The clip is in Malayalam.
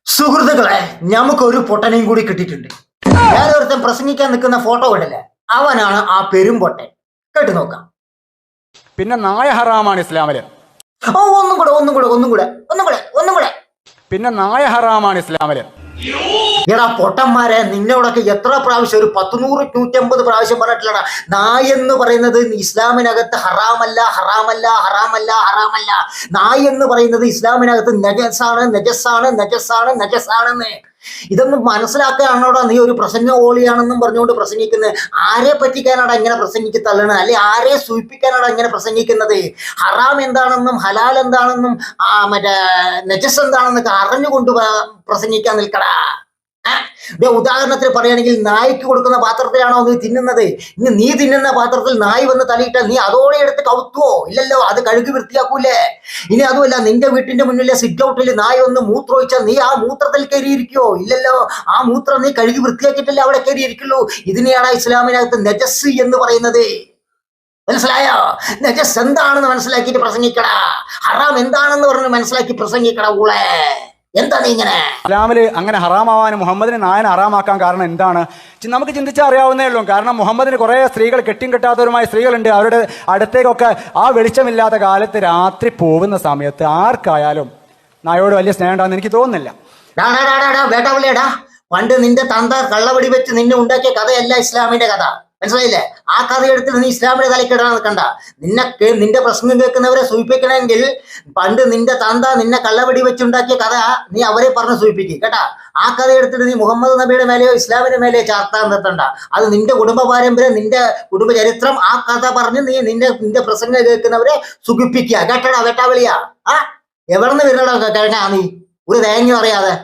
സുഹൃത്തുക്കളെ, നമുക്കൊരു പൊട്ടനെയും കൂടി കിട്ടിയിട്ടുണ്ട്. വേറൊരുത്തൻ പ്രസംഗിക്കാൻ നിൽക്കുന്ന ഫോട്ടോ കണ്ടില്ലേ, അവനാണ് ആ പെരും പൊട്ടൻ. കേട്ടു നോക്കാം. പിന്നെ നായ ഹറാമാണ് ഇസ്ലാമില്. ഓ, ഒന്നും കൂടെ. പിന്നെ നായ ഹറാമാണ് ഇസ്ലാമില്. എടാ പൊട്ടന്മാരെ, നിന്നോടൊക്കെ എത്ര പ്രാവശ്യം, ഒരു 100, 150 പ്രാവശ്യം പറഞ്ഞിട്ടില്ലടാ, നായ എന്ന് പറയുന്നത് ഇസ്ലാമിനകത്ത് ഹറാമല്ല. നായ എന്ന് പറയുന്നത് ഇസ്ലാമിനകത്ത് നജസാണെന്ന്. ഇതൊന്നും മനസ്സിലാക്കാനാണോടാ നീ ഒരു പ്രസംഗ ഓളിയാണെന്നും പറഞ്ഞുകൊണ്ട് പ്രസംഗിക്കുന്നത്? ആരെ പറ്റിക്കാനാടാ ഇങ്ങനെ പ്രസംഗിക്കത്തള്ളണത്? അല്ലെ ആരെ സൂചിപ്പിക്കാനാടാ ഇങ്ങനെ പ്രസംഗിക്കുന്നത്? ഹറാം എന്താണെന്നും ഹലാൽ എന്താണെന്നും മറ്റേ നജസ് എന്താണെന്നൊക്കെ അറിഞ്ഞുകൊണ്ട് പ്രസംഗിക്കാൻ നിൽക്കടാ. ഉദാഹരണത്തിന് പറയുകയാണെങ്കിൽ, നായ്ക്ക് കൊടുക്കുന്ന പാത്രത്തിലാണോ നീ തിന്നുന്നത്? ഇനി നീ തിന്നുന്ന പാത്രത്തിൽ നായ് വന്ന് തലയിട്ടാൽ നീ അതോടെ എടുത്ത് കവുത്തുവോ? ഇല്ലല്ലോ, അത് കഴുകി വൃത്തിയാക്കൂലേ? ഇനി അതുമല്ല, നിന്റെ വീട്ടിന്റെ മുന്നിലെ സിറ്റ് ഔട്ടിൽ നായ ഒന്ന് മൂത്രമൊഴിച്ചാൽ നീ ആ മൂത്രത്തിൽ കയറിയിരിക്കുവോ? ഇല്ലല്ലോ, ആ മൂത്രം നീ കഴുകി വൃത്തിയാക്കിയിട്ടല്ലേ അവിടെ കയറിയിരിക്കുള്ളൂ. ഇതിനെയാണ് ഇസ്ലാമിനകത്ത് നജസ് എന്ന് പറയുന്നത്. മനസ്സിലായോ? നജസ് എന്താണെന്ന് മനസ്സിലാക്കിയിട്ട് പ്രസംഗിക്കടാ. ഹറാം എന്താണെന്ന് പറഞ്ഞ് മനസ്സിലാക്കി പ്രസംഗിക്കടാ ഊളെ. എന്താണ് ഇങ്ങനെ? ഇസ്ലാമില് അങ്ങനെ ഹറാമാവാനും മുഹമ്മദിനെ നായനെ ഹറാമാക്കാൻ കാരണം എന്താണ്? നമുക്ക് ചിന്തിച്ചാൽ അറിയാവുന്നേ ഉള്ളൂ. കാരണം മുഹമ്മദിന് കുറേ സ്ത്രീകൾ, കെട്ടിയും കെട്ടാത്തവരുമായ സ്ത്രീകളുണ്ട്. അവരുടെ അടുത്തേക്കൊക്കെ ആ വെളിച്ചമില്ലാത്ത കാലത്ത് രാത്രി പോകുന്ന സമയത്ത് ആർക്കായാലും നായോട് വലിയ സ്നേഹം ഉണ്ടാകുന്ന എനിക്ക് തോന്നുന്നില്ല. വേട്ടാവിളിയടാ, പണ്ട് നിന്റെ തന്ത കള്ളവടി വെച്ച് നിന്നെ ഉണ്ടാക്കിയ കഥയല്ല ഇസ്ലാമിന്റെ കഥ. മനസ്സിലായില്ലേ? ആ കഥ എടുത്തിട്ട് നീ ഇസ്ലാമിന്റെ തലക്കിടാൻ നിൽക്കണ്ട. നിന്റെ പ്രശ്നം കേൾക്കുന്നവരെ സൂചിപ്പിക്കണമെങ്കിൽ പണ്ട് നിന്റെ തന്ത നിന്നെ കള്ളവടി വെച്ചുണ്ടാക്കിയ കഥ നീ അവരെ പറഞ്ഞ് സൂചിപ്പിക്കും കേട്ടാ. ആ കഥ എടുത്തിട്ട് നീ മുഹമ്മദ് നബിയുടെ മേലെയോ ഇസ്ലാമിന്റെ മേലെയോ ചാർത്താൻ നിർത്തണ്ട. അത് നിന്റെ കുടുംബ പാരമ്പര്യം, നിന്റെ കുടുംബ ചരിത്രം, ആ കഥ പറഞ്ഞ് നീ നിന്റെ പ്രസംഗം കേൾക്കുന്നവരെ സുഖിപ്പിക്കുക കേട്ടടാ. വെട്ടാവിളിയാ, എവിടെന്ന് വരുന്നടാ കഴിഞ്ഞാ നീ ഒരു തേങ്ങ അറിയാതെ?